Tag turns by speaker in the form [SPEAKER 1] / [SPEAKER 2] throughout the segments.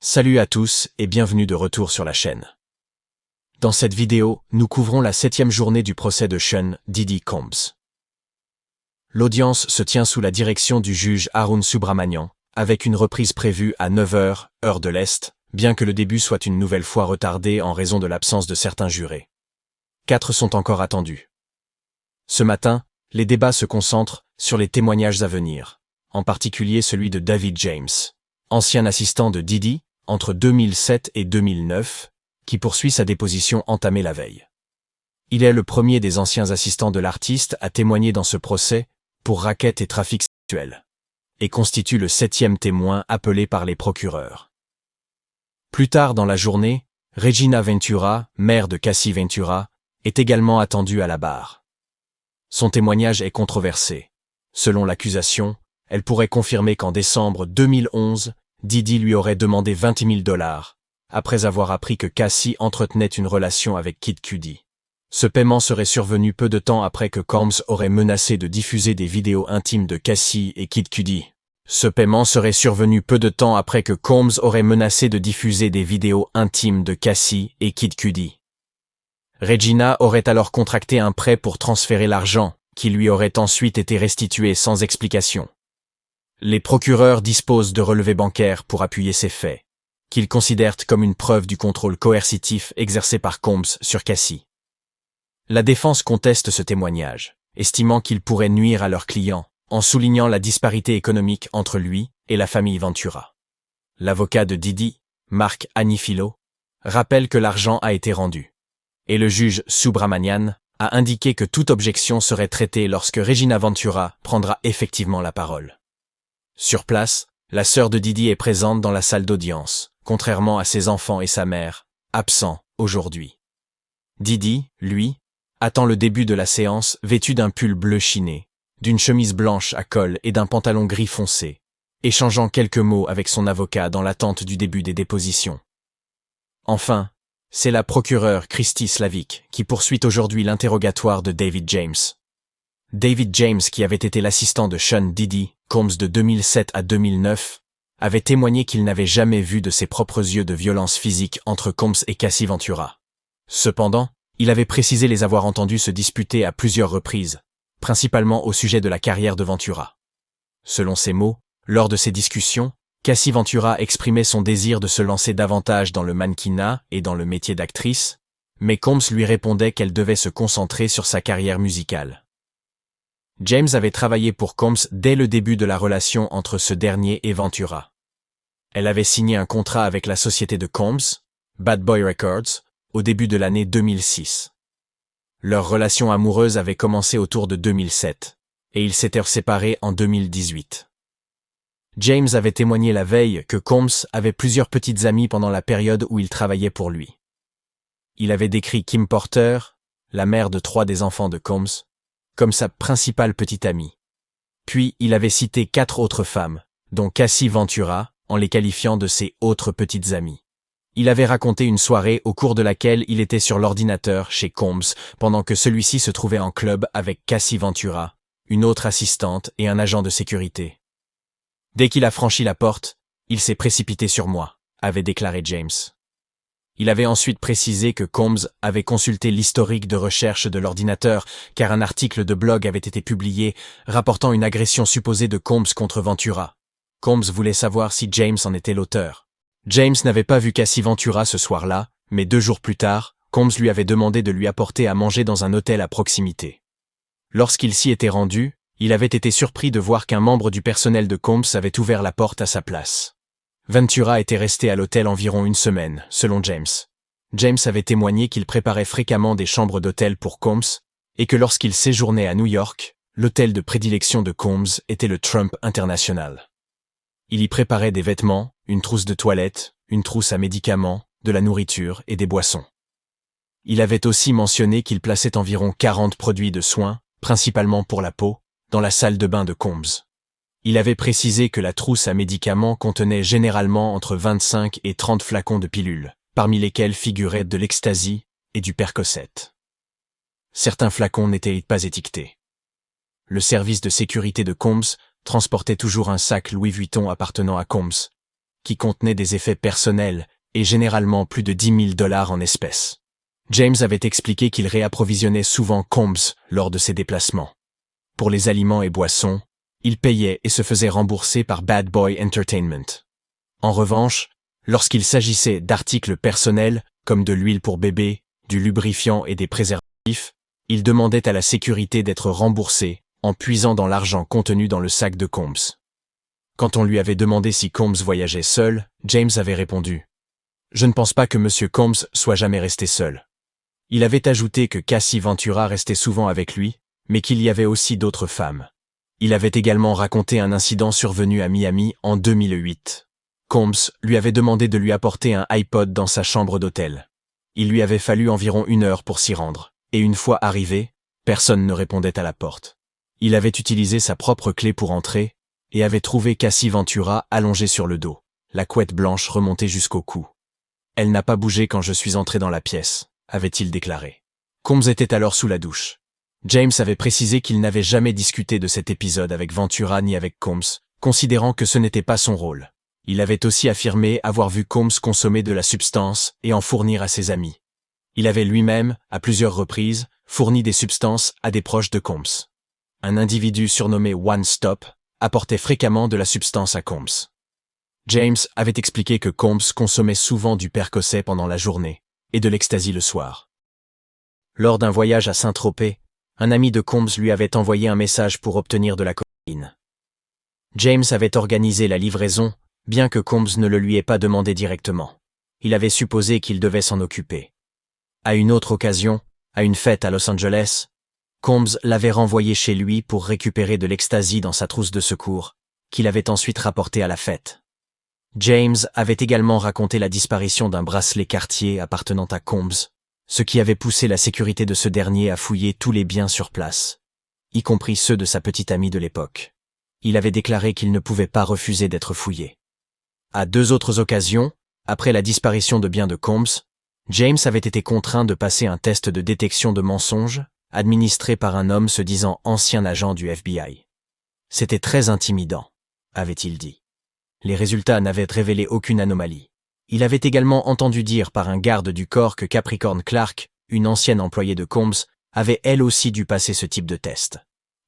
[SPEAKER 1] Salut à tous et bienvenue de retour sur la chaîne. Dans cette vidéo, nous couvrons la 7e journée du procès de Sean Diddy Combs. L'audience se tient sous la direction du juge Arun Subramanian, avec une reprise prévue à 9h, heure de l'Est, bien que le début soit une nouvelle fois retardé en raison de l'absence de certains jurés. 4 sont encore attendus. Ce matin, les débats se concentrent sur les témoignages à venir, en particulier celui de David James, ancien assistant de Diddy, entre 2007 et 2009, qui poursuit sa déposition entamée la veille. Il est le premier des anciens assistants de l'artiste à témoigner dans ce procès pour racket et trafic sexuel, et constitue le 7e témoin appelé par les procureurs. Plus tard dans la journée, Regina Ventura, mère de Cassie Ventura, est également attendue à la barre. Son témoignage est controversé. Selon l'accusation, elle pourrait confirmer qu'en décembre 2011, Diddy lui aurait demandé $20 000, après avoir appris que Cassie entretenait une relation avec Kid Cudi. Ce paiement serait survenu peu de temps après que Combs aurait menacé de diffuser des vidéos intimes de Cassie et Kid Cudi. Regina aurait alors contracté un prêt pour transférer l'argent, qui lui aurait ensuite été restitué sans explication. Les procureurs disposent de relevés bancaires pour appuyer ces faits, qu'ils considèrent comme une preuve du contrôle coercitif exercé par Combs sur Cassie. La défense conteste ce témoignage, estimant qu'il pourrait nuire à leurs clients, en soulignant la disparité économique entre lui et la famille Ventura. L'avocat de Diddy, Mark Anifilo, rappelle que l'argent a été rendu, et le juge Subramanian a indiqué que toute objection serait traitée lorsque Regina Ventura prendra effectivement la parole. Sur place, la sœur de Diddy est présente dans la salle d'audience, contrairement à ses enfants et sa mère, absents aujourd'hui. Diddy, lui, attend le début de la séance vêtu d'un pull bleu chiné, d'une chemise blanche à col et d'un pantalon gris foncé, échangeant quelques mots avec son avocat dans l'attente du début des dépositions. Enfin, c'est la procureure Christy Slavic qui poursuit aujourd'hui l'interrogatoire de David James. David James, qui avait été l'assistant de Sean Diddy Combs de 2007 à 2009, avait témoigné qu'il n'avait jamais vu de ses propres yeux de violence physique entre Combs et Cassie Ventura. Cependant, il avait précisé les avoir entendus se disputer à plusieurs reprises, principalement au sujet de la carrière de Ventura. Selon ses mots, lors de ces discussions, Cassie Ventura exprimait son désir de se lancer davantage dans le mannequinat et dans le métier d'actrice, mais Combs lui répondait qu'elle devait se concentrer sur sa carrière musicale. James avait travaillé pour Combs dès le début de la relation entre ce dernier et Ventura. Elle avait signé un contrat avec la société de Combs, Bad Boy Records, au début de l'année 2006. Leur relation amoureuse avait commencé autour de 2007, et ils s'étaient séparés en 2018. James avait témoigné la veille que Combs avait plusieurs petites amies pendant la période où il travaillait pour lui. Il avait décrit Kim Porter, la mère de 3 des enfants de Combs, comme sa principale petite amie. Puis il avait cité 4 autres femmes, dont Cassie Ventura, en les qualifiant de ses autres petites amies. Il avait raconté une soirée au cours de laquelle il était sur l'ordinateur chez Combs pendant que celui-ci se trouvait en club avec Cassie Ventura, une autre assistante et un agent de sécurité. Dès qu'il a franchi la porte, il s'est précipité sur moi, avait déclaré James. Il avait ensuite précisé que Combs avait consulté l'historique de recherche de l'ordinateur car un article de blog avait été publié rapportant une agression supposée de Combs contre Ventura. Combs voulait savoir si James en était l'auteur. James n'avait pas vu Cassie Ventura ce soir-là, mais 2 jours plus tard, Combs lui avait demandé de lui apporter à manger dans un hôtel à proximité. Lorsqu'il s'y était rendu, il avait été surpris de voir qu'un membre du personnel de Combs avait ouvert la porte à sa place. Ventura était resté à l'hôtel environ 1 semaine, selon James. James avait témoigné qu'il préparait fréquemment des chambres d'hôtel pour Combs, et que lorsqu'il séjournait à New York, l'hôtel de prédilection de Combs était le Trump International. Il y préparait des vêtements, une trousse de toilette, une trousse à médicaments, de la nourriture et des boissons. Il avait aussi mentionné qu'il plaçait environ 40 produits de soins, principalement pour la peau, dans la salle de bain de Combs. Il avait précisé que la trousse à médicaments contenait généralement entre 25 et 30 flacons de pilules, parmi lesquels figuraient de l'ecstasy et du Percocet. Certains flacons n'étaient pas étiquetés. Le service de sécurité de Combs transportait toujours un sac Louis Vuitton appartenant à Combs, qui contenait des effets personnels et généralement plus de 10 000 $ en espèces. James avait expliqué qu'il réapprovisionnait souvent Combs lors de ses déplacements. Pour les aliments et boissons, il payait et se faisait rembourser par Bad Boy Entertainment. En revanche, lorsqu'il s'agissait d'articles personnels, comme de l'huile pour bébé, du lubrifiant et des préservatifs, il demandait à la sécurité d'être remboursé en puisant dans l'argent contenu dans le sac de Combs. Quand on lui avait demandé si Combs voyageait seul, James avait répondu « Je ne pense pas que M. Combs soit jamais resté seul. » Il avait ajouté que Cassie Ventura restait souvent avec lui, mais qu'il y avait aussi d'autres femmes. Il avait également raconté un incident survenu à Miami en 2008. Combs lui avait demandé de lui apporter un iPod dans sa chambre d'hôtel. Il lui avait fallu environ 1 heure pour s'y rendre, et une fois arrivé, personne ne répondait à la porte. Il avait utilisé sa propre clé pour entrer, et avait trouvé Cassie Ventura allongée sur le dos, la couette blanche remontée jusqu'au cou. « Elle n'a pas bougé quand je suis entré dans la pièce », avait-il déclaré. Combs était alors sous la douche. James avait précisé qu'il n'avait jamais discuté de cet épisode avec Ventura ni avec Combs, considérant que ce n'était pas son rôle. Il avait aussi affirmé avoir vu Combs consommer de la substance et en fournir à ses amis. Il avait lui-même, à plusieurs reprises, fourni des substances à des proches de Combs. Un individu surnommé One Stop apportait fréquemment de la substance à Combs. James avait expliqué que Combs consommait souvent du Percocet pendant la journée et de l'ecstasy le soir. Lors d'un voyage à Saint-Tropez, un ami de Combs lui avait envoyé un message pour obtenir de la cocaïne. James avait organisé la livraison, bien que Combs ne le lui ait pas demandé directement. Il avait supposé qu'il devait s'en occuper. À une autre occasion, à une fête à Los Angeles, Combs l'avait renvoyé chez lui pour récupérer de l'ecstasy dans sa trousse de secours, qu'il avait ensuite rapporté à la fête. James avait également raconté la disparition d'un bracelet Cartier appartenant à Combs, ce qui avait poussé la sécurité de ce dernier à fouiller tous les biens sur place, y compris ceux de sa petite amie de l'époque. Il avait déclaré qu'il ne pouvait pas refuser d'être fouillé. À 2 autres occasions, après la disparition de biens de Combs, James avait été contraint de passer un test de détection de mensonges, administré par un homme se disant ancien agent du FBI. C'était très intimidant, avait-il dit. Les résultats n'avaient révélé aucune anomalie. Il avait également entendu dire par un garde du corps que Capricorn Clark, une ancienne employée de Combs, avait elle aussi dû passer ce type de test.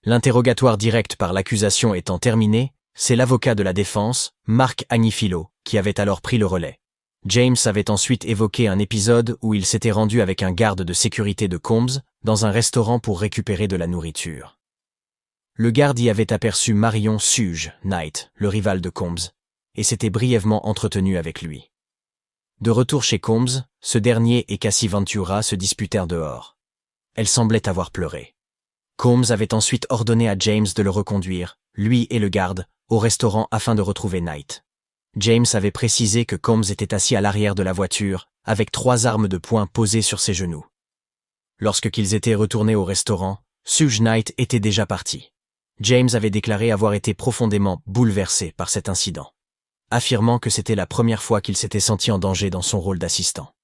[SPEAKER 1] L'interrogatoire direct par l'accusation étant terminé, c'est l'avocat de la défense, Mark Agnifilo, qui avait alors pris le relais. James avait ensuite évoqué un épisode où il s'était rendu avec un garde de sécurité de Combs dans un restaurant pour récupérer de la nourriture. Le garde y avait aperçu Marion Suge Knight, le rival de Combs, et s'était brièvement entretenu avec lui. De retour chez Combs, ce dernier et Cassie Ventura se disputèrent dehors. Elle semblait avoir pleuré. Combs avait ensuite ordonné à James de le reconduire, lui et le garde, au restaurant afin de retrouver Knight. James avait précisé que Combs était assis à l'arrière de la voiture, avec 3 armes de poing posées sur ses genoux. Lorsqu'ils étaient retournés au restaurant, Suge Knight était déjà parti. James avait déclaré avoir été profondément bouleversé par cet incident, affirmant que c'était la première fois qu'il s'était senti en danger dans son rôle d'assistant.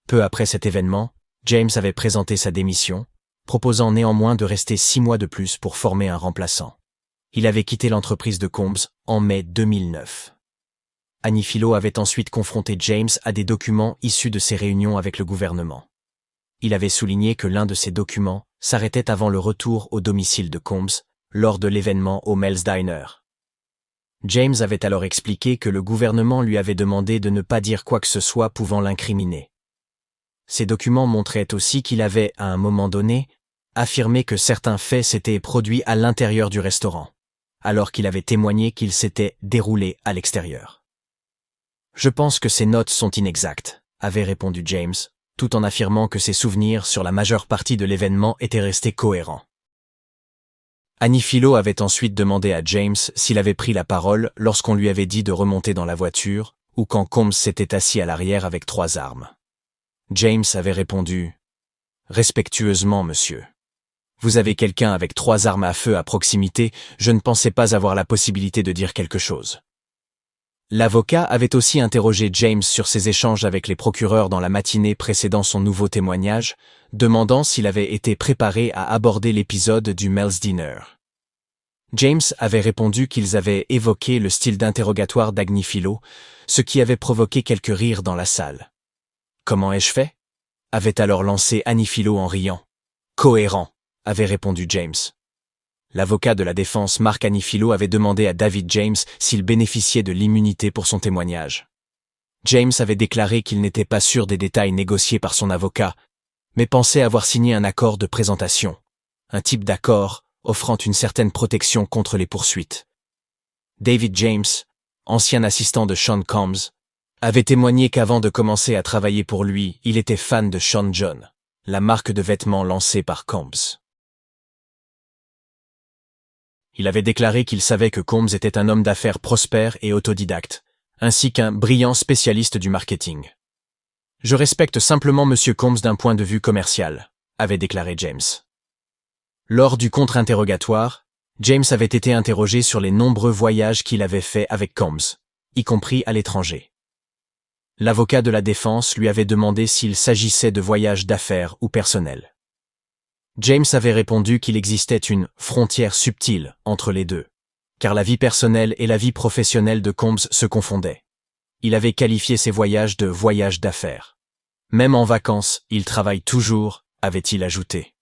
[SPEAKER 1] Peu après cet événement, James avait présenté sa démission, proposant néanmoins de rester 6 mois de plus pour former un remplaçant. Il avait quitté l'entreprise de Combs en mai 2009. Agnifilo avait ensuite confronté James à des documents issus de ses réunions avec le gouvernement. Il avait souligné que l'un de ces documents s'arrêtait avant le retour au domicile de Combs, lors de l'événement au Mel's Diner. James avait alors expliqué que le gouvernement lui avait demandé de ne pas dire quoi que ce soit pouvant l'incriminer. Ces documents montraient aussi qu'il avait, à un moment donné, affirmé que certains faits s'étaient produits à l'intérieur du restaurant, alors qu'il avait témoigné qu'ils s'étaient déroulés à l'extérieur. « Je pense que ces notes sont inexactes », avait répondu James, tout en affirmant que ses souvenirs sur la majeure partie de l'événement étaient restés cohérents. Agnifilo avait ensuite demandé à James s'il avait pris la parole lorsqu'on lui avait dit de remonter dans la voiture ou quand Combs s'était assis à l'arrière avec 3 armes. James avait répondu « Respectueusement, monsieur. Vous avez quelqu'un avec 3 armes à feu à proximité, je ne pensais pas avoir la possibilité de dire quelque chose. » L'avocat avait aussi interrogé James sur ses échanges avec les procureurs dans la matinée précédant son nouveau témoignage, demandant s'il avait été préparé à aborder l'épisode du Mel's Diner. James avait répondu qu'ils avaient évoqué le style d'interrogatoire d'Agnifilo, ce qui avait provoqué quelques rires dans la salle. « Comment ai-je fait » avait alors lancé Agnifilo en riant. « Cohérent » avait répondu James. L'avocat de la défense Mark Agnifilo avait demandé à David James s'il bénéficiait de l'immunité pour son témoignage. James avait déclaré qu'il n'était pas sûr des détails négociés par son avocat, mais pensait avoir signé un accord de présentation, un type d'accord offrant une certaine protection contre les poursuites. David James, ancien assistant de Sean Combs, avait témoigné qu'avant de commencer à travailler pour lui, il était fan de Sean John, la marque de vêtements lancée par Combs. Il avait déclaré qu'il savait que Combs était un homme d'affaires prospère et autodidacte, ainsi qu'un brillant spécialiste du marketing. « Je respecte simplement M. Combs d'un point de vue commercial », avait déclaré James. Lors du contre-interrogatoire, James avait été interrogé sur les nombreux voyages qu'il avait faits avec Combs, y compris à l'étranger. L'avocat de la défense lui avait demandé s'il s'agissait de voyages d'affaires ou personnels. James avait répondu qu'il existait une frontière subtile entre les deux, car la vie personnelle et la vie professionnelle de Combs se confondaient. Il avait qualifié ses voyages de voyages d'affaires. Même en vacances, il travaille toujours, avait-il ajouté.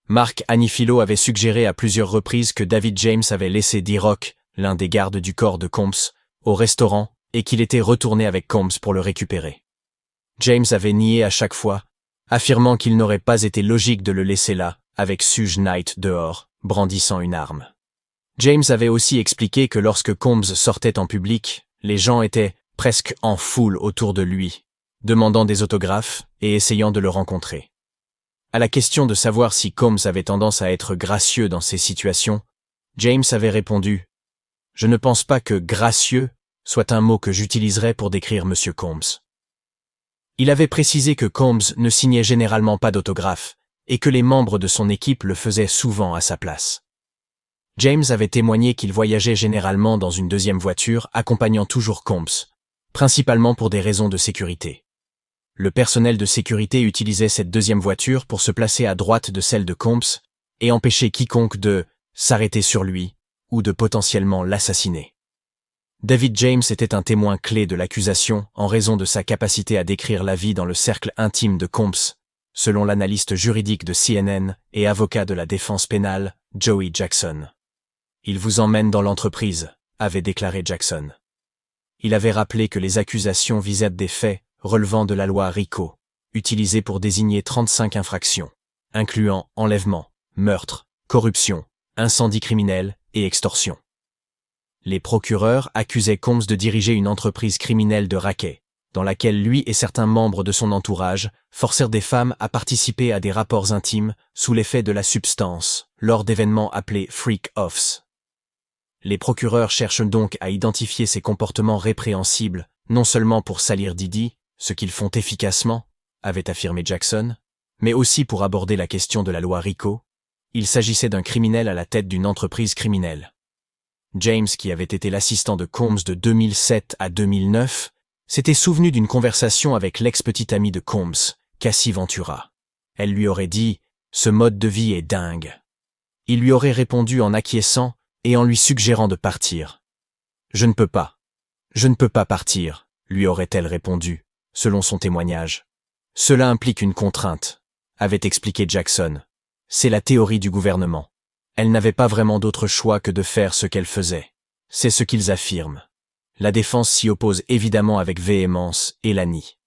[SPEAKER 1] Mark Agnifilo avait suggéré à plusieurs reprises que David James avait laissé D-Rock, l'un des gardes du corps de Combs, au restaurant et qu'il était retourné avec Combs pour le récupérer. James avait nié à chaque fois, affirmant qu'il n'aurait pas été logique de le laisser là, avec Suge Knight dehors, brandissant une arme. James avait aussi expliqué que lorsque Combs sortait en public, les gens étaient presque en foule autour de lui, demandant des autographes et essayant de le rencontrer. À la question de savoir si Combs avait tendance à être gracieux dans ces situations, James avait répondu « Je ne pense pas que « gracieux » soit un mot que j'utiliserais pour décrire M. Combs. » Il avait précisé que Combs ne signait généralement pas d'autographes et que les membres de son équipe le faisaient souvent à sa place. James avait témoigné qu'il voyageait généralement dans une deuxième voiture accompagnant toujours Combs, principalement pour des raisons de sécurité. Le personnel de sécurité utilisait cette deuxième voiture pour se placer à droite de celle de Combs et empêcher quiconque de s'arrêter sur lui ou de potentiellement l'assassiner. David James était un témoin clé de l'accusation en raison de sa capacité à décrire la vie dans le cercle intime de Combs, selon l'analyste juridique de CNN et avocat de la défense pénale, Joey Jackson. « Il vous emmène dans l'entreprise », avait déclaré Jackson. Il avait rappelé que les accusations visaient des faits relevant de la loi RICO, utilisée pour désigner 35 infractions, incluant enlèvement, meurtre, corruption, incendie criminel et extorsion. Les procureurs accusaient Combs de diriger une entreprise criminelle de racket, dans laquelle lui et certains membres de son entourage forcèrent des femmes à participer à des rapports intimes sous l'effet de la substance, lors d'événements appelés freak-offs. Les procureurs cherchent donc à identifier ces comportements répréhensibles, non seulement pour salir Diddy, ce qu'ils font efficacement, avait affirmé Jackson, mais aussi pour aborder la question de la loi RICO. Il s'agissait d'un criminel à la tête d'une entreprise criminelle. James, qui avait été l'assistant de Combs de 2007 à 2009, s'était souvenu d'une conversation avec l'ex-petite amie de Combs, Cassie Ventura. Elle lui aurait dit « Ce mode de vie est dingue ». Il lui aurait répondu en acquiesçant et en lui suggérant de partir. « Je ne peux pas. Je ne peux pas partir », lui aurait-elle répondu, selon son témoignage. « Cela implique une contrainte », avait expliqué Jackson. « C'est la théorie du gouvernement. Elle n'avait pas vraiment d'autre choix que de faire ce qu'elle faisait. C'est ce qu'ils affirment. La défense s'y oppose évidemment avec véhémence et la nie. »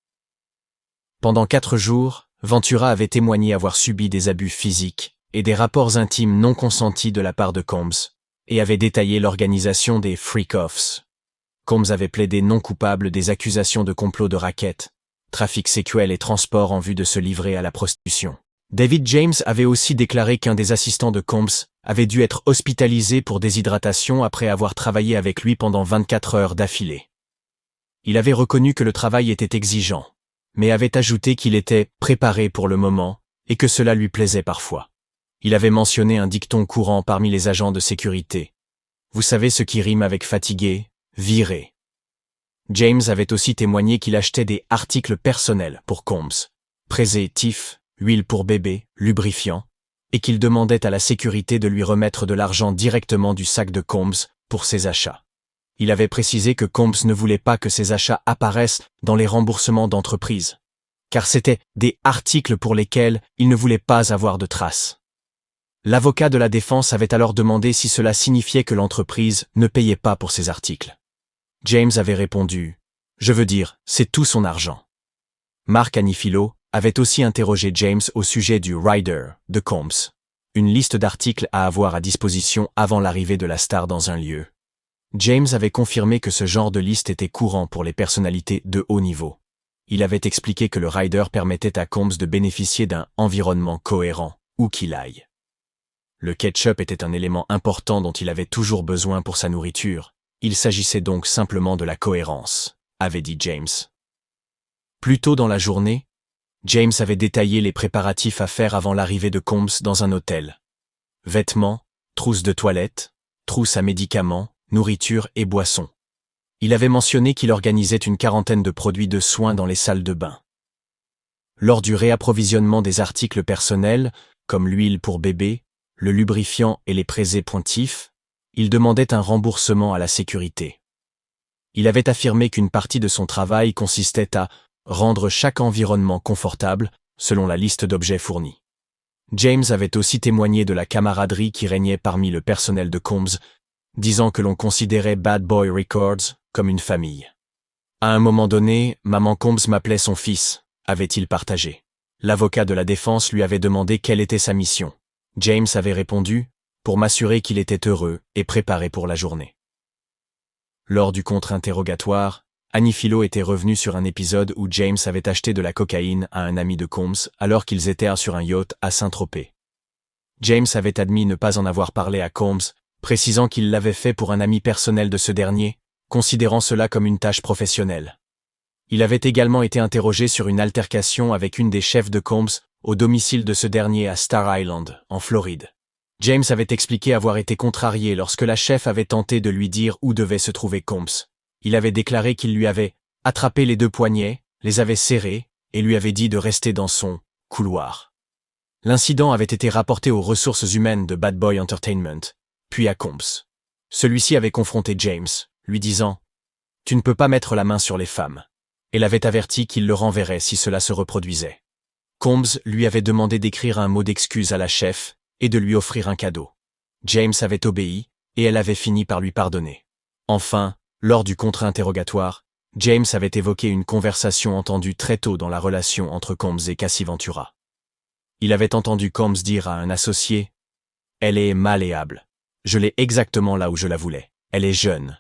[SPEAKER 1] Pendant 4 jours, Ventura avait témoigné avoir subi des abus physiques et des rapports intimes non consentis de la part de Combs, et avait détaillé l'organisation des freak-offs. Combs avait plaidé non coupable des accusations de complot de racket, trafic sexuel et transport en vue de se livrer à la prostitution. David James avait aussi déclaré qu'un des assistants de Combs avait dû être hospitalisé pour déshydratation après avoir travaillé avec lui pendant 24 heures d'affilée. Il avait reconnu que le travail était exigeant, mais avait ajouté qu'il était préparé pour le moment et que cela lui plaisait parfois. Il avait mentionné un dicton courant parmi les agents de sécurité. Vous savez ce qui rime avec fatigué, viré. James avait aussi témoigné qu'il achetait des articles personnels pour Combs, préservatifs, huile pour bébé, lubrifiant, et qu'il demandait à la sécurité de lui remettre de l'argent directement du sac de Combs pour ses achats. Il avait précisé que Combs ne voulait pas que ses achats apparaissent dans les remboursements d'entreprise, car c'étaient des articles pour lesquels il ne voulait pas avoir de traces. L'avocat de la défense avait alors demandé si cela signifiait que l'entreprise ne payait pas pour ces articles. James avait répondu « Je veux dire, c'est tout son argent ». Mark Agnifilo avait aussi interrogé James au sujet du rider de Combs, une liste d'articles à avoir à disposition avant l'arrivée de la star dans un lieu. James avait confirmé que ce genre de liste était courant pour les personnalités de haut niveau. Il avait expliqué que le rider permettait à Combs de bénéficier d'un environnement cohérent, où qu'il aille. Le ketchup était un élément important dont il avait toujours besoin pour sa nourriture. Il s'agissait donc simplement de la cohérence, avait dit James. Plus tôt dans la journée, James avait détaillé les préparatifs à faire avant l'arrivée de Combs dans un hôtel. Vêtements, trousse de toilette, trousse à médicaments, nourriture et boissons. Il avait mentionné qu'il organisait une quarantaine de produits de soins dans les salles de bain. Lors du réapprovisionnement des articles personnels, comme l'huile pour bébé, le lubrifiant et les préservatifs, il demandait un remboursement à la sécurité. Il avait affirmé qu'une partie de son travail consistait à rendre chaque environnement confortable, selon la liste d'objets fournis. James avait aussi témoigné de la camaraderie qui régnait parmi le personnel de Combs, disant que l'on considérait Bad Boy Records comme une famille. À un moment donné, Maman Combs m'appelait son fils, avait-il partagé. L'avocat de la défense lui avait demandé quelle était sa mission. James avait répondu « pour m'assurer qu'il était heureux et préparé pour la journée ». Lors du contre-interrogatoire, Agnifilo était revenu sur un épisode où James avait acheté de la cocaïne à un ami de Combs alors qu'ils étaient sur un yacht à Saint-Tropez. James avait admis ne pas en avoir parlé à Combs, précisant qu'il l'avait fait pour un ami personnel de ce dernier, considérant cela comme une tâche professionnelle. Il avait également été interrogé sur une altercation avec une des chefs de Combs au domicile de ce dernier à Star Island, en Floride. James avait expliqué avoir été contrarié lorsque la chef avait tenté de lui dire où devait se trouver Combs. Il avait déclaré qu'il lui avait attrapé les deux poignets, les avait serrés, et lui avait dit de rester dans son couloir. L'incident avait été rapporté aux ressources humaines de Bad Boy Entertainment, puis à Combs. Celui-ci avait confronté James, lui disant « Tu ne peux pas mettre la main sur les femmes », et l'avait averti qu'il le renverrait si cela se reproduisait. Combs lui avait demandé d'écrire un mot d'excuse à la chef et de lui offrir un cadeau. James avait obéi, et elle avait fini par lui pardonner. Enfin, lors du contre-interrogatoire, James avait évoqué une conversation entendue très tôt dans la relation entre Combs et Cassie Ventura. Il avait entendu Combs dire à un associé « Elle est malléable. Je l'ai exactement là où je la voulais. Elle est jeune. »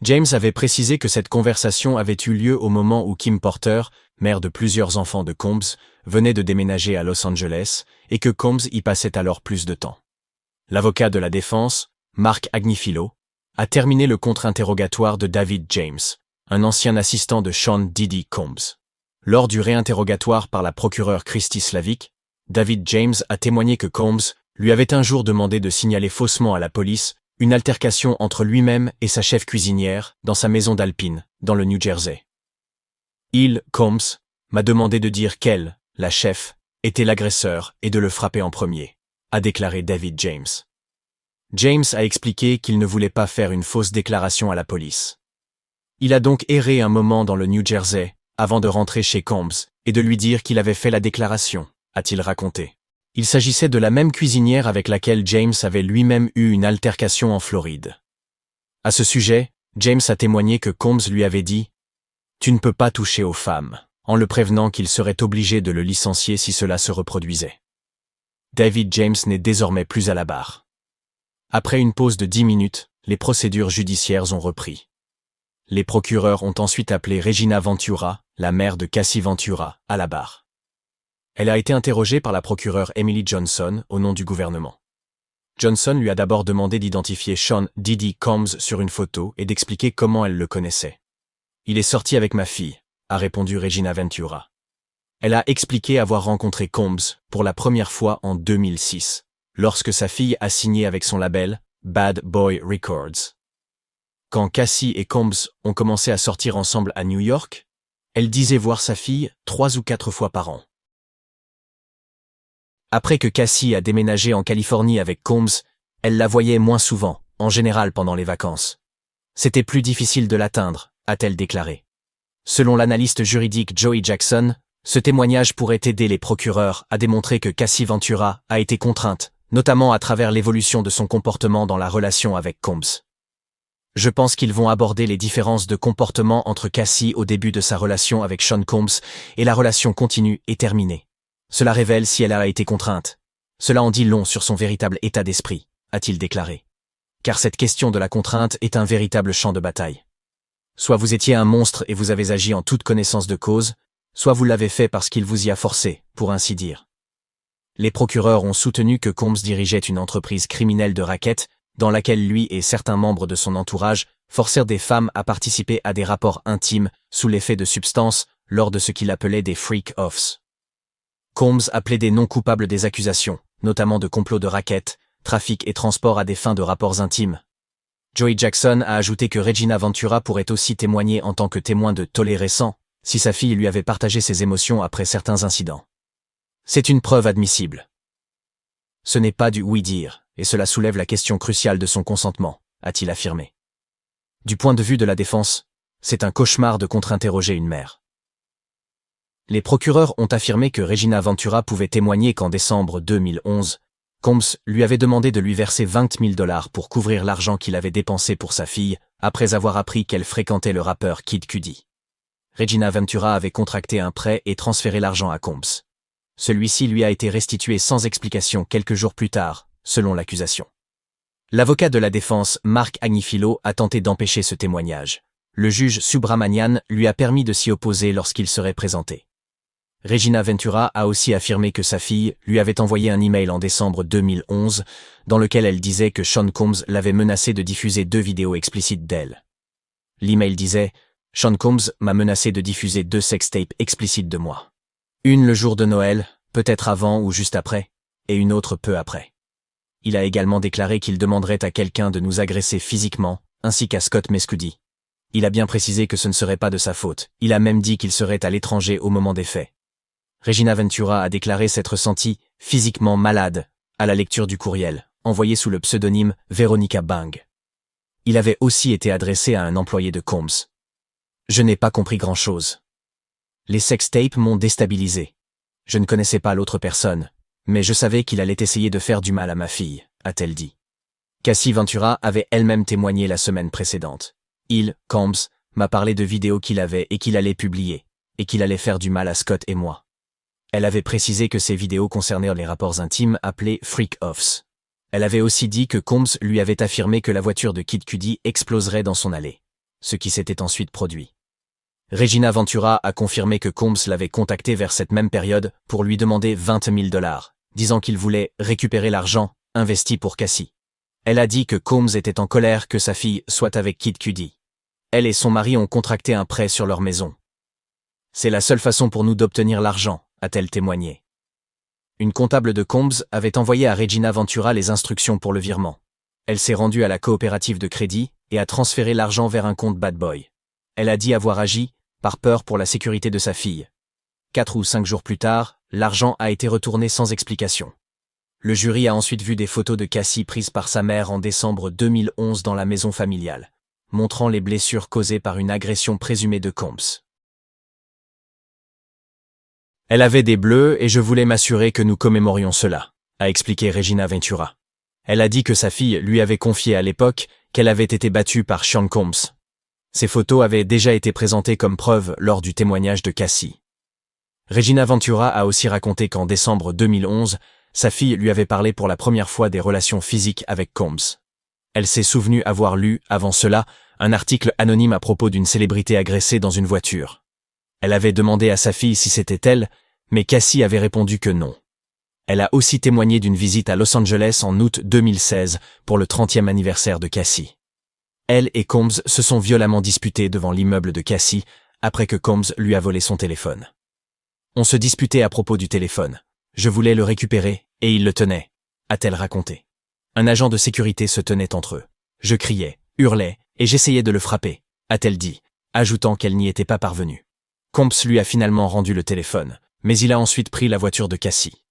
[SPEAKER 1] James avait précisé que cette conversation avait eu lieu au moment où Kim Porter, mère de plusieurs enfants de Combs, venait de déménager à Los Angeles et que Combs y passait alors plus de temps. L'avocat de la défense, Mark Agnifilo, a terminé le contre-interrogatoire de David James, un ancien assistant de Sean Diddy Combs. Lors du réinterrogatoire par la procureure Christy Slavic, David James a témoigné que Combs lui avait un jour demandé de signaler faussement à la police une altercation entre lui-même et sa chef cuisinière dans sa maison d'Alpine, dans le New Jersey. Combs, m'a demandé de dire qu'elle, la chef, était l'agresseur et de le frapper en premier, a déclaré David James. James a expliqué qu'il ne voulait pas faire une fausse déclaration à la police. Il a donc erré un moment dans le New Jersey avant de rentrer chez Combs et de lui dire qu'il avait fait la déclaration, a-t-il raconté. Il s'agissait de la même cuisinière avec laquelle James avait lui-même eu une altercation en Floride. À ce sujet, James a témoigné que Combs lui avait dit « Tu ne peux pas toucher aux femmes », en le prévenant qu'il serait obligé de le licencier si cela se reproduisait. David James n'est désormais plus à la barre. Après une pause de 10 minutes, les procédures judiciaires ont repris. Les procureurs ont ensuite appelé Regina Ventura, la mère de Cassie Ventura, à la barre. Elle a été interrogée par la procureure Emily Johnson au nom du gouvernement. Johnson lui a d'abord demandé d'identifier Sean Diddy Combs sur une photo et d'expliquer comment elle le connaissait. « Il est sorti avec ma fille », a répondu Regina Ventura. Elle a expliqué avoir rencontré Combs pour la première fois en 2006, lorsque sa fille a signé avec son label Bad Boy Records. Quand Cassie et Combs ont commencé à sortir ensemble à New York, elle disait voir sa fille 3 ou 4 fois par an. Après que Cassie a déménagé en Californie avec Combs, elle la voyait moins souvent, en général pendant les vacances. C'était plus difficile de l'atteindre, a-t-elle déclaré. Selon l'analyste juridique Joey Jackson, ce témoignage pourrait aider les procureurs à démontrer que Cassie Ventura a été contrainte, notamment à travers l'évolution de son comportement dans la relation avec Combs. Je pense qu'ils vont aborder les différences de comportement entre Cassie au début de sa relation avec Sean Combs et la relation continue et terminée. Cela révèle si elle a été contrainte. Cela en dit long sur son véritable état d'esprit, a-t-il déclaré. Car cette question de la contrainte est un véritable champ de bataille. Soit vous étiez un monstre et vous avez agi en toute connaissance de cause, soit vous l'avez fait parce qu'il vous y a forcé, pour ainsi dire. Les procureurs ont soutenu que Combs dirigeait une entreprise criminelle de racket, dans laquelle lui et certains membres de son entourage forcèrent des femmes à participer à des rapports intimes sous l'effet de substances lors de ce qu'il appelait des freak-offs. Combs a plaidé non coupable des accusations, notamment de complot de racket, trafic et transport à des fins de rapports intimes. Joey Jackson a ajouté que Regina Ventura pourrait aussi témoigner en tant que témoin de tollé récent, si sa fille lui avait partagé ses émotions après certains incidents. C'est une preuve admissible. Ce n'est pas du oui-dire, et cela soulève la question cruciale de son consentement, a-t-il affirmé. Du point de vue de la défense, c'est un cauchemar de contre-interroger une mère. Les procureurs ont affirmé que Regina Ventura pouvait témoigner qu'en décembre 2011, Combs lui avait demandé de lui verser $20 000 pour couvrir l'argent qu'il avait dépensé pour sa fille, après avoir appris qu'elle fréquentait le rappeur Kid Cudi. Regina Ventura avait contracté un prêt et transféré l'argent à Combs. Celui-ci lui a été restitué sans explication quelques jours plus tard, selon l'accusation. L'avocat de la défense, Mark Agnifilo, a tenté d'empêcher ce témoignage. Le juge Subramanian lui a permis de s'y opposer lorsqu'il serait présenté. Regina Ventura a aussi affirmé que sa fille lui avait envoyé un email en décembre 2011, dans lequel elle disait que Sean Combs l'avait menacé de diffuser 2 vidéos explicites d'elle. L'email disait « Sean Combs m'a menacé de diffuser 2 sextapes explicites de moi. Une le jour de Noël, peut-être avant ou juste après, et une autre peu après. » Il a également déclaré qu'il demanderait à quelqu'un de nous agresser physiquement, ainsi qu'à Scott Mescudi. Il a bien précisé que ce ne serait pas de sa faute, il a même dit qu'il serait à l'étranger au moment des faits. Regina Ventura a déclaré s'être sentie physiquement malade à la lecture du courriel, envoyé sous le pseudonyme Veronica Bang. Il avait aussi été adressé à un employé de Combs. Je n'ai pas compris grand-chose. Les sextapes m'ont déstabilisé. Je ne connaissais pas l'autre personne, mais je savais qu'il allait essayer de faire du mal à ma fille, a-t-elle dit. Cassie Ventura avait elle-même témoigné la semaine précédente. Combs, m'a parlé de vidéos qu'il avait et qu'il allait publier, et qu'il allait faire du mal à Scott et moi. Elle avait précisé que ces vidéos concernaient les rapports intimes appelés freak-offs. Elle avait aussi dit que Combs lui avait affirmé que la voiture de Kid Cudi exploserait dans son allée, ce qui s'était ensuite produit. Regina Ventura a confirmé que Combs l'avait contacté vers cette même période pour lui demander $20 000, disant qu'il voulait récupérer l'argent investi pour Cassie. Elle a dit que Combs était en colère que sa fille soit avec Kid Cudi. Elle et son mari ont contracté un prêt sur leur maison. C'est la seule façon pour nous d'obtenir l'argent, a-t-elle témoigné. Une comptable de Combs avait envoyé à Regina Ventura les instructions pour le virement. Elle s'est rendue à la coopérative de crédit et a transféré l'argent vers un compte Bad Boy. Elle a dit avoir agi par peur pour la sécurité de sa fille. 4 ou 5 jours plus tard, l'argent a été retourné sans explication. Le jury a ensuite vu des photos de Cassie prises par sa mère en décembre 2011 dans la maison familiale, montrant les blessures causées par une agression présumée de Combs. Elle avait des bleus et je voulais m'assurer que nous commémorions cela, a expliqué Regina Ventura. Elle a dit que sa fille lui avait confié à l'époque qu'elle avait été battue par Sean Combs. Ces photos avaient déjà été présentées comme preuve lors du témoignage de Cassie. Regina Ventura a aussi raconté qu'en décembre 2011, sa fille lui avait parlé pour la première fois des relations physiques avec Combs. Elle s'est souvenue avoir lu, avant cela, un article anonyme à propos d'une célébrité agressée dans une voiture. Elle avait demandé à sa fille si c'était elle, mais Cassie avait répondu que non. Elle a aussi témoigné d'une visite à Los Angeles en août 2016 pour le 30e anniversaire de Cassie. Elle et Combs se sont violemment disputés devant l'immeuble de Cassie après que Combs lui a volé son téléphone. On se disputait à propos du téléphone. Je voulais le récupérer, et il le tenait, a-t-elle raconté. Un agent de sécurité se tenait entre eux. Je criais, hurlais, et j'essayais de le frapper, a-t-elle dit, ajoutant qu'elle n'y était pas parvenue. Combs lui a finalement rendu le téléphone, mais il a ensuite pris la voiture de Cassie.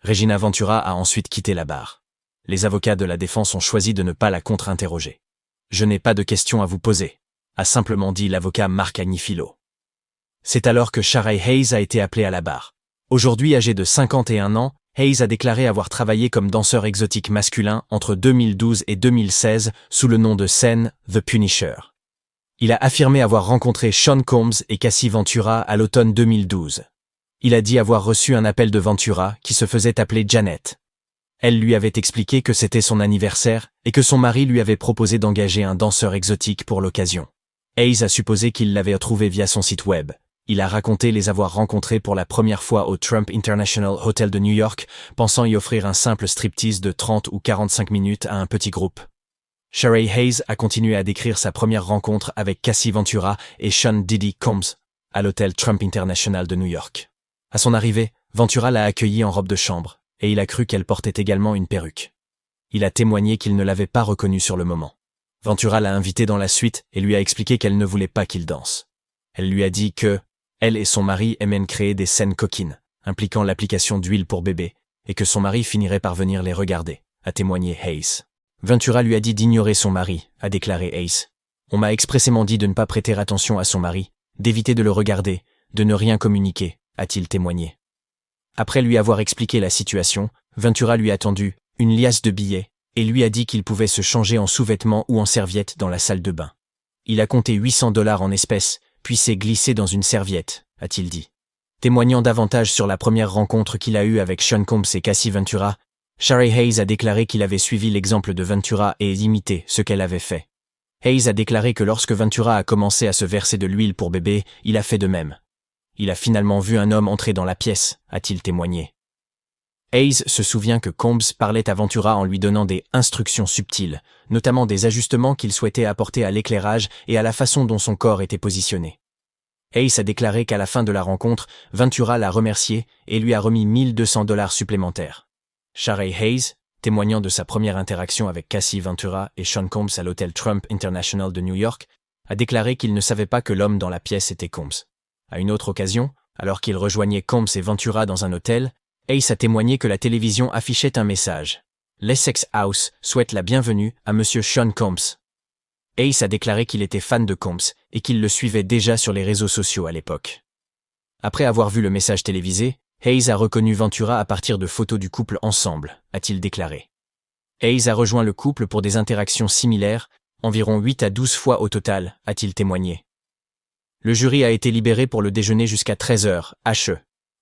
[SPEAKER 1] Regina Ventura a ensuite quitté la barre. Les avocats de la défense ont choisi de ne pas la contre-interroger. « Je n'ai pas de questions à vous poser », a simplement dit l'avocat Mark Agnifilo. C'est alors que Sharae Hayes a été appelé à la barre. Aujourd'hui âgé de 51 ans, Hayes a déclaré avoir travaillé comme danseur exotique masculin entre 2012 et 2016 sous le nom de scène The Punisher. Il a affirmé avoir rencontré Sean Combs et Cassie Ventura à l'automne 2012. Il a dit avoir reçu un appel de Ventura qui se faisait appeler Janet. Elle lui avait expliqué que c'était son anniversaire et que son mari lui avait proposé d'engager un danseur exotique pour l'occasion. Hayes a supposé qu'il l'avait trouvé via son site web. Il a raconté les avoir rencontrés pour la première fois au Trump International Hotel de New York, pensant y offrir un simple striptease de 30 ou 45 minutes à un petit groupe. Sharae Hayes a continué à décrire sa première rencontre avec Cassie Ventura et Sean Diddy Combs à l'hôtel Trump International de New York. À son arrivée, Ventura l'a accueillie en robe de chambre, et il a cru qu'elle portait également une perruque. Il a témoigné qu'il ne l'avait pas reconnue sur le moment. Ventura l'a invitée dans la suite et lui a expliqué qu'elle ne voulait pas qu'il danse. Elle lui a dit que elle et son mari aimaient créer des scènes coquines, impliquant l'application d'huile pour bébé, et que son mari finirait par venir les regarder, a témoigné Hayes. Ventura lui a dit d'ignorer son mari, a déclaré Hayes. On m'a expressément dit de ne pas prêter attention à son mari, d'éviter de le regarder, de ne rien communiquer, a-t-il témoigné. Après lui avoir expliqué la situation, Ventura lui a tendu une liasse de billets et lui a dit qu'il pouvait se changer en sous-vêtements ou en serviette dans la salle de bain. Il a compté $800 en espèces, puis s'est glissé dans une serviette, a-t-il dit. Témoignant davantage sur la première rencontre qu'il a eue avec Sean Combs et Cassie Ventura, Sharae Hayes a déclaré qu'il avait suivi l'exemple de Ventura et imité ce qu'elle avait fait. Hayes a déclaré que lorsque Ventura a commencé à se verser de l'huile pour bébé, il a fait de même. Il a finalement vu un homme entrer dans la pièce, a-t-il témoigné. Hayes se souvient que Combs parlait à Ventura en lui donnant des instructions subtiles, notamment des ajustements qu'il souhaitait apporter à l'éclairage et à la façon dont son corps était positionné. Hayes a déclaré qu'à la fin de la rencontre, Ventura l'a remercié et lui a remis $1 200 supplémentaires. Sharae Hayes, témoignant de sa première interaction avec Cassie Ventura et Sean Combs à l'hôtel Trump International de New York, a déclaré qu'il ne savait pas que l'homme dans la pièce était Combs. À une autre occasion, alors qu'il rejoignait Combs et Ventura dans un hôtel, Hayes a témoigné que la télévision affichait un message. L'Essex House souhaite la bienvenue à Monsieur Sean Combs. Hayes a déclaré qu'il était fan de Combs et qu'il le suivait déjà sur les réseaux sociaux à l'époque. Après avoir vu le message télévisé, Hayes a reconnu Ventura à partir de photos du couple ensemble, a-t-il déclaré. Hayes a rejoint le couple pour des interactions similaires, environ 8 à 12 fois au total, a-t-il témoigné. Le jury a été libéré pour le déjeuner jusqu'à 13h, HE.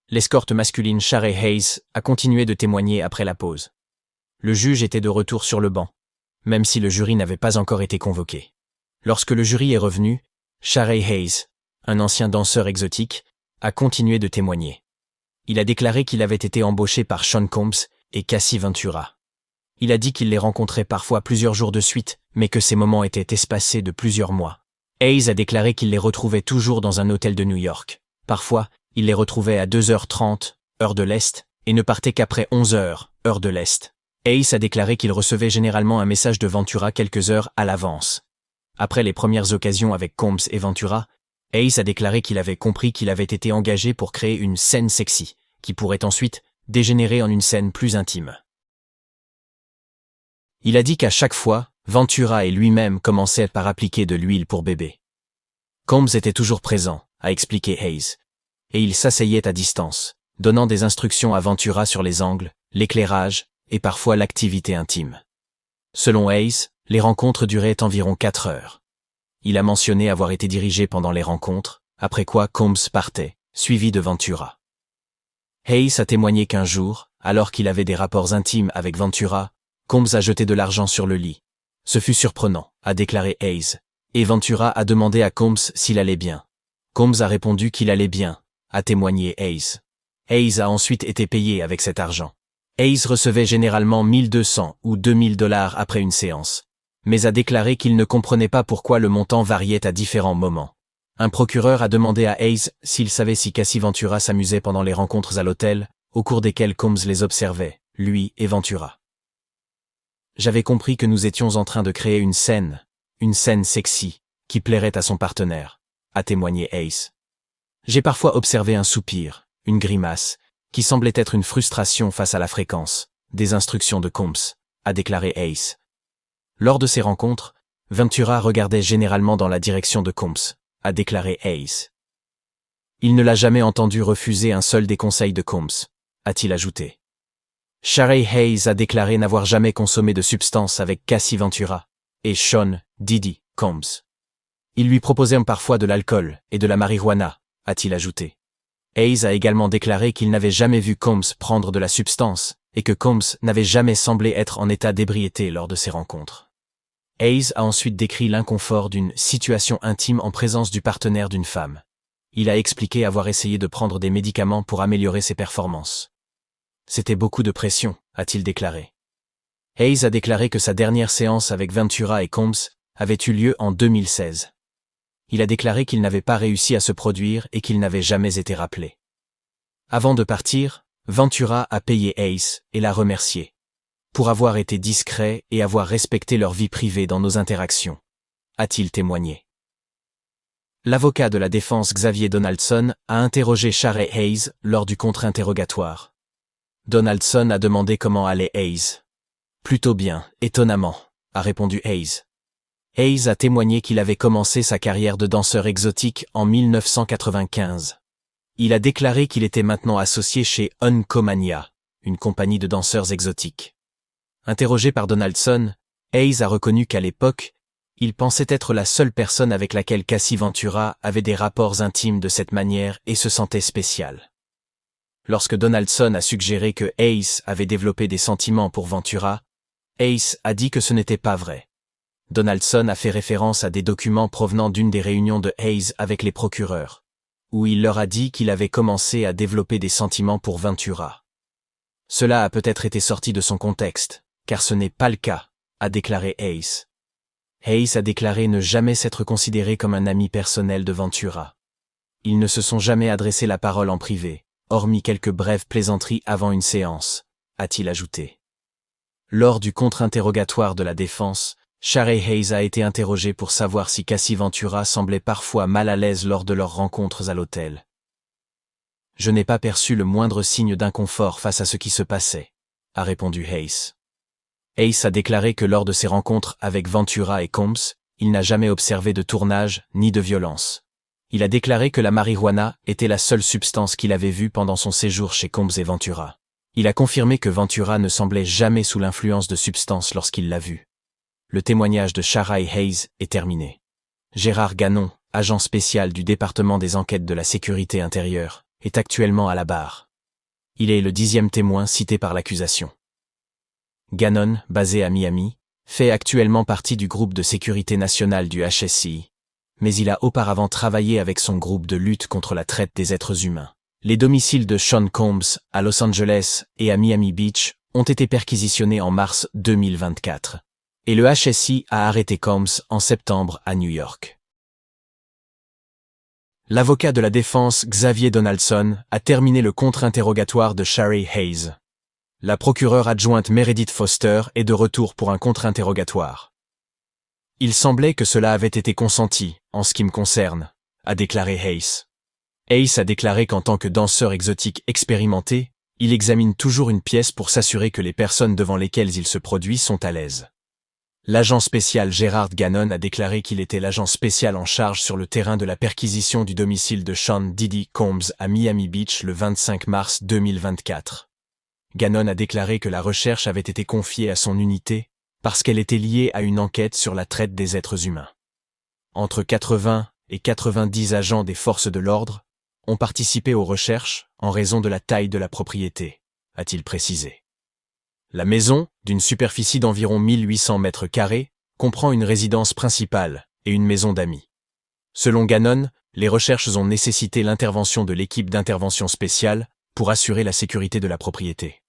[SPEAKER 1] L'escorte masculine Sharae Hayes a continué de témoigner après la pause. Le juge était de retour sur le banc, même si le jury n'avait pas encore été convoqué. Lorsque le jury est revenu, Sharae Hayes, un ancien danseur exotique, a continué de témoigner. Il a déclaré qu'il avait été embauché par Sean Combs et Cassie Ventura. Il a dit qu'il les rencontrait parfois plusieurs jours de suite, mais que ces moments étaient espacés de plusieurs mois. Hayes a déclaré qu'il les retrouvait toujours dans un hôtel de New York. Parfois, il les retrouvait à 2h30, heure de l'Est, et ne partait qu'après 11h, heure de l'Est. Hayes a déclaré qu'il recevait généralement un message de Ventura quelques heures à l'avance. Après les premières occasions avec Combs et Ventura, Hayes a déclaré qu'il avait compris qu'il avait été engagé pour créer une scène sexy, qui pourrait ensuite dégénérer en une scène plus intime. Il a dit qu'à chaque fois, Ventura et lui-même commençaient par appliquer de l'huile pour bébé. Combs était toujours présent, a expliqué Hayes, et il s'asseyait à distance, donnant des instructions à Ventura sur les angles, l'éclairage et parfois l'activité intime. Selon Hayes, les rencontres duraient environ 4 heures. Il a mentionné avoir été dirigé pendant les rencontres, après quoi Combs partait, suivi de Ventura. Hayes a témoigné qu'un jour, alors qu'il avait des rapports intimes avec Ventura, Combs a jeté de l'argent sur le lit. Ce fut surprenant, a déclaré Hayes, et Ventura a demandé à Combs s'il allait bien. Combs a répondu qu'il allait bien, a témoigné Hayes. Hayes a ensuite été payé avec cet argent. Hayes recevait généralement $1 200 ou $2 après une séance, mais a déclaré qu'il ne comprenait pas pourquoi le montant variait à différents moments. Un procureur a demandé à Hayes s'il savait si Cassie Ventura s'amusait pendant les rencontres à l'hôtel, au cours desquelles Combs les observait, lui et Ventura. J'avais compris que nous étions en train de créer une scène sexy, qui plairait à son partenaire, a témoigné Hayes. J'ai parfois observé un soupir, une grimace, qui semblait être une frustration face à la fréquence des instructions de Combs, a déclaré Hayes. Lors de ces rencontres, Ventura regardait généralement dans la direction de Combs, a déclaré Hayes. Il ne l'a jamais entendu refuser un seul des conseils de Combs, a-t-il ajouté. Shari Hayes a déclaré n'avoir jamais consommé de substances avec Cassie Ventura et Sean Diddy Combs. Il lui proposait parfois de l'alcool et de la marijuana, a-t-il ajouté. Hayes a également déclaré qu'il n'avait jamais vu Combs prendre de la substance et que Combs n'avait jamais semblé être en état d'ébriété lors de ces rencontres. Hayes a ensuite décrit l'inconfort d'une situation intime en présence du partenaire d'une femme. Il a expliqué avoir essayé de prendre des médicaments pour améliorer ses performances. C'était beaucoup de pression, a-t-il déclaré. Hayes a déclaré que sa dernière séance avec Ventura et Combs avait eu lieu en 2016. Il a déclaré qu'il n'avait pas réussi à se produire et qu'il n'avait jamais été rappelé. Avant de partir, Ventura a payé Hayes et l'a remercié pour avoir été discret et avoir respecté leur vie privée dans nos interactions, a-t-il témoigné. L'avocat de la défense Xavier Donaldson a interrogé Shari Hayes lors du contre-interrogatoire. Donaldson a demandé comment allait Hayes. Plutôt bien, étonnamment, a répondu Hayes. Hayes a témoigné qu'il avait commencé sa carrière de danseur exotique en 1995. Il a déclaré qu'il était maintenant associé chez Uncomania, une compagnie de danseurs exotiques. Interrogé par Donaldson, Hayes a reconnu qu'à l'époque, il pensait être la seule personne avec laquelle Cassie Ventura avait des rapports intimes de cette manière et se sentait spécial. Lorsque Donaldson a suggéré que Hayes avait développé des sentiments pour Ventura, Hayes a dit que ce n'était pas vrai. Donaldson a fait référence à des documents provenant d'une des réunions de Hayes avec les procureurs, où il leur a dit qu'il avait commencé à développer des sentiments pour Ventura. Cela a peut-être été sorti de son contexte, car ce n'est pas le cas, a déclaré Hayes. Hayes a déclaré ne jamais s'être considéré comme un ami personnel de Ventura. Ils ne se sont jamais adressé la parole en privé, hormis quelques brèves plaisanteries avant une séance, a-t-il ajouté. Lors du contre-interrogatoire de la défense, Shari Hayes a été interrogée pour savoir si Cassie Ventura semblait parfois mal à l'aise lors de leurs rencontres à l'hôtel. Je n'ai pas perçu le moindre signe d'inconfort face à ce qui se passait, a répondu Hayes. Hayes a déclaré que lors de ses rencontres avec Ventura et Combs, il n'a jamais observé de tournage ni de violence. Il a déclaré que la marijuana était la seule substance qu'il avait vue pendant son séjour chez Combs et Ventura. Il a confirmé que Ventura ne semblait jamais sous l'influence de substances lorsqu'il l'a vu. Le témoignage de Shari Hayes est terminé. Gérard Gannon, agent spécial du département des enquêtes de la sécurité intérieure, est actuellement à la barre. Il est le 10e témoin cité par l'accusation. Gannon, basé à Miami, fait actuellement partie du groupe de sécurité nationale du HSI, mais il a auparavant travaillé avec son groupe de lutte contre la traite des êtres humains. Les domiciles de Sean Combs, à Los Angeles et à Miami Beach, ont été perquisitionnés en mars 2024. Et le HSI a arrêté Combs en septembre à New York. L'avocat de la défense Xavier Donaldson a terminé le contre-interrogatoire de Shari Hayes. La procureure adjointe Meredith Foster est de retour pour un contre-interrogatoire. Il semblait que cela avait été consenti, en ce qui me concerne, a déclaré Hayes. Hayes a déclaré qu'en tant que danseur exotique expérimenté, il examine toujours une pièce pour s'assurer que les personnes devant lesquelles il se produit sont à l'aise. L'agent spécial Gérard Gannon a déclaré qu'il était l'agent spécial en charge sur le terrain de la perquisition du domicile de Sean Diddy Combs à Miami Beach le 25 mars 2024. Gannon a déclaré que la recherche avait été confiée à son unité parce qu'elle était liée à une enquête sur la traite des êtres humains. Entre 80 et 90 agents des forces de l'ordre ont participé aux recherches en raison de la taille de la propriété, a-t-il précisé. La maison, d'une superficie d'environ 1800 mètres carrés, comprend une résidence principale et une maison d'amis. Selon Gannon, les recherches ont nécessité l'intervention de l'équipe d'intervention spéciale pour assurer la sécurité de la propriété.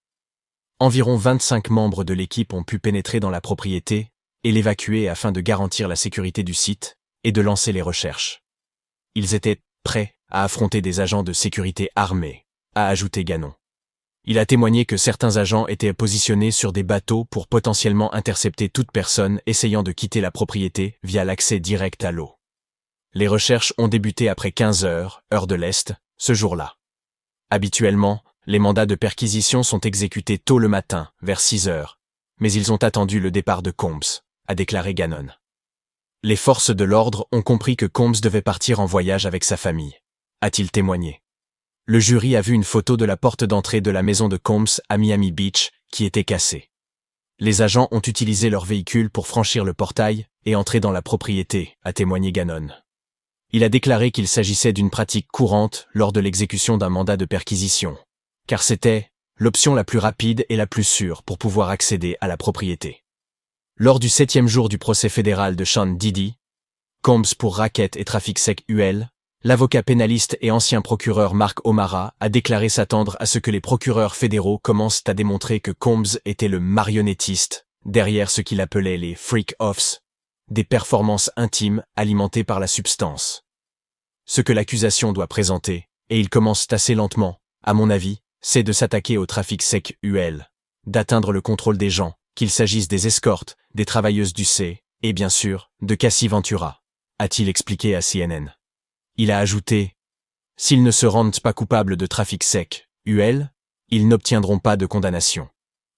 [SPEAKER 1] Environ 25 membres de l'équipe ont pu pénétrer dans la propriété et l'évacuer afin de garantir la sécurité du site et de lancer les recherches. Ils étaient prêts à affronter des agents de sécurité armés, a ajouté Gannon. Il a témoigné que certains agents étaient positionnés sur des bateaux pour potentiellement intercepter toute personne essayant de quitter la propriété via l'accès direct à l'eau. Les recherches ont débuté après 15 heures, heure de l'Est, ce jour-là. Habituellement, Les mandats de perquisition sont exécutés tôt le matin, vers 6 heures. Mais ils ont attendu le départ de Combs, a déclaré Gannon. Les forces de l'ordre ont compris que Combs devait partir en voyage avec sa famille, a-t-il témoigné. Le jury a vu une photo de la porte d'entrée de la maison de Combs à Miami Beach, qui était cassée. Les agents ont utilisé leur véhicule pour franchir le portail et entrer dans la propriété, a témoigné Gannon. Il a déclaré qu'il s'agissait d'une pratique courante lors de l'exécution d'un mandat de perquisition, car c'était l'option la plus rapide et la plus sûre pour pouvoir accéder à la propriété. Lors du 7e jour du procès fédéral de Sean Diddy, Combs pour racket et trafic sec UL, l'avocat pénaliste et ancien procureur Mark O'Mara a déclaré s'attendre à ce que les procureurs fédéraux commencent à démontrer que Combs était le marionnettiste derrière ce qu'il appelait les freak-offs, des performances intimes alimentées par la substance. Ce que l'accusation doit présenter, et il commence assez lentement, à mon avis, c'est de s'attaquer au trafic sec UL, d'atteindre le contrôle des gens, qu'il s'agisse des escortes, des travailleuses du C, et bien sûr, de Cassie Ventura, a-t-il expliqué à CNN. Il a ajouté « S'ils ne se rendent pas coupables de trafic sec, UL, ils n'obtiendront pas de condamnation.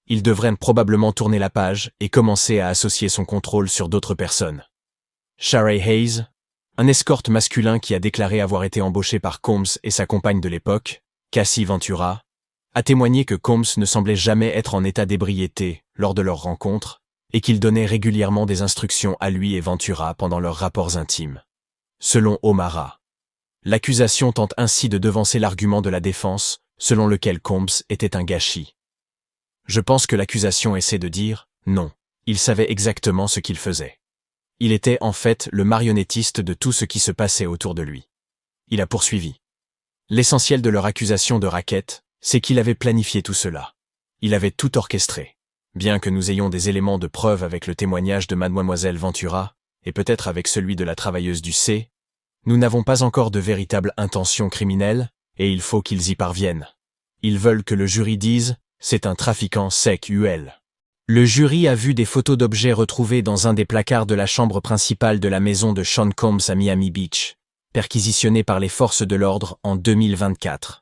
[SPEAKER 1] Il devrait probablement tourner la page et commencer à associer son contrôle sur d'autres personnes. » Sharray Hayes, un escorte masculin qui a déclaré avoir été embauché par Combs et sa compagne de l'époque, Cassie Ventura, a témoigné que Combs ne semblait jamais être en état d'ébriété lors de leur rencontre et qu'il donnait régulièrement des instructions à lui et Ventura pendant leurs rapports intimes. Selon O'Mara, l'accusation tente ainsi de devancer l'argument de la défense, selon lequel Combs était un gâchis. Je pense que l'accusation essaie de dire « non, il savait exactement ce qu'il faisait. Il était en fait le marionnettiste de tout ce qui se passait autour de lui. » Il a poursuivi. L'essentiel de leur accusation de racket, c'est qu'il avait planifié tout cela. Il avait tout orchestré. Bien que nous ayons des éléments de preuve avec le témoignage de mademoiselle Ventura, et peut-être avec celui de la travailleuse du C, nous n'avons pas encore de véritable intention criminelle, et il faut qu'ils y parviennent. Ils veulent que le jury dise « c'est un trafiquant sec UL ». Le jury a vu des photos d'objets retrouvés dans un des placards de la chambre principale de la maison de Sean Combs à Miami Beach, perquisitionnée par les forces de l'ordre en 2024.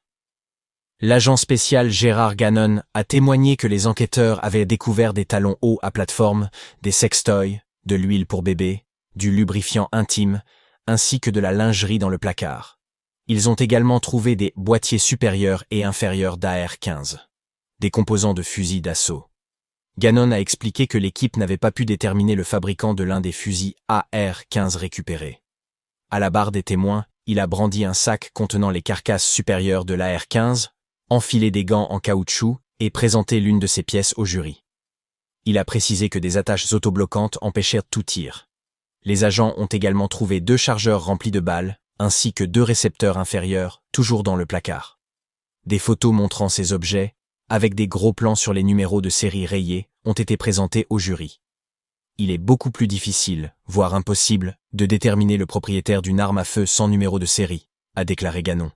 [SPEAKER 1] L'agent spécial Gérard Gannon a témoigné que les enquêteurs avaient découvert des talons hauts à plateforme, des sextoys, de l'huile pour bébé, du lubrifiant intime, ainsi que de la lingerie dans le placard. Ils ont également trouvé des boîtiers supérieurs et inférieurs d'AR-15, des composants de fusils d'assaut. Gannon a expliqué que l'équipe n'avait pas pu déterminer le fabricant de l'un des fusils AR-15 récupérés. À la barre des témoins, il a brandi un sac contenant les carcasses supérieures de l'AR-15, enfilé des gants en caoutchouc et présenté l'une de ses pièces au jury. Il a précisé que des attaches autobloquantes empêchèrent tout tir. Les agents ont également trouvé 2 chargeurs remplis de balles, ainsi que 2 récepteurs inférieurs, toujours dans le placard. Des photos montrant ces objets, avec des gros plans sur les numéros de série rayés, ont été présentées au jury. Il est beaucoup plus difficile, voire impossible, de déterminer le propriétaire d'une arme à feu sans numéro de série, a déclaré Gannon.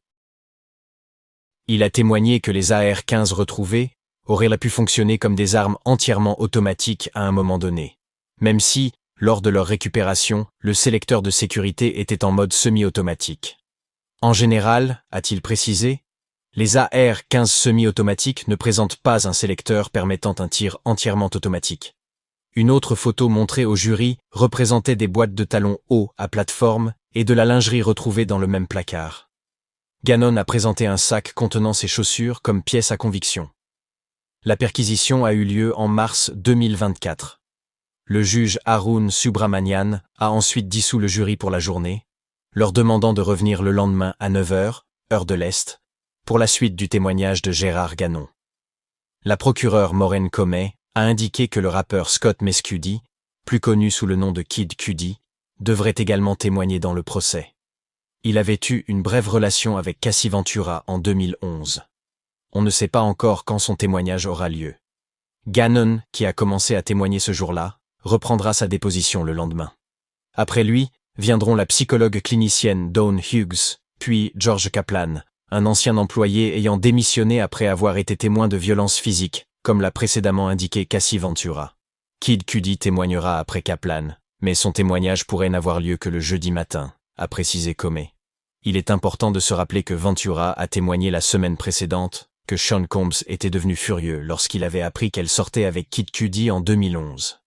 [SPEAKER 1] Il a témoigné que les AR-15 retrouvés auraient pu fonctionner comme des armes entièrement automatiques à un moment donné, même si, lors de leur récupération, le sélecteur de sécurité était en mode semi-automatique. En général, a-t-il précisé, les AR-15 semi-automatiques ne présentent pas un sélecteur permettant un tir entièrement automatique. Une autre photo montrée au jury représentait des boîtes de talons hauts à plateforme et de la lingerie retrouvée dans le même placard. Gannon a présenté un sac contenant ses chaussures comme pièce à conviction. La perquisition a eu lieu en mars 2024. Le juge Arun Subramanian a ensuite dissous le jury pour la journée, leur demandant de revenir le lendemain à 9 h, heure de l'Est, pour la suite du témoignage de Gérard Gannon. La procureure Maureen Comey a indiqué que le rappeur Scott Mescudi, plus connu sous le nom de Kid Cudi, devrait également témoigner dans le procès. Il avait eu une brève relation avec Cassie Ventura en 2011. On ne sait pas encore quand son témoignage aura lieu. Gannon, qui a commencé à témoigner ce jour-là, reprendra sa déposition le lendemain. Après lui, viendront la psychologue clinicienne Dawn Hughes, puis George Kaplan, un ancien employé ayant démissionné après avoir été témoin de violences physiques, comme l'a précédemment indiqué Cassie Ventura. Kid Cudi témoignera après Kaplan, mais son témoignage pourrait n'avoir lieu que le jeudi matin, a précisé Comey. Il est important de se rappeler que Ventura a témoigné la semaine précédente, que Sean Combs était devenu furieux lorsqu'il avait appris qu'elle sortait avec Kid Cudi en 2011.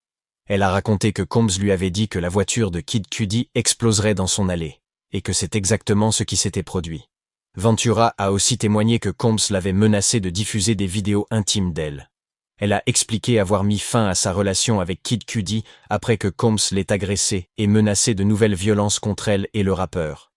[SPEAKER 1] Elle a raconté que Combs lui avait dit que la voiture de Kid Cudi exploserait dans son allée, et que c'est exactement ce qui s'était produit. Ventura a aussi témoigné que Combs l'avait menacé de diffuser des vidéos intimes d'elle. Elle a expliqué avoir mis fin à sa relation avec Kid Cudi après que Combs l'ait agressée et menacé de nouvelles violences contre elle et le rappeur.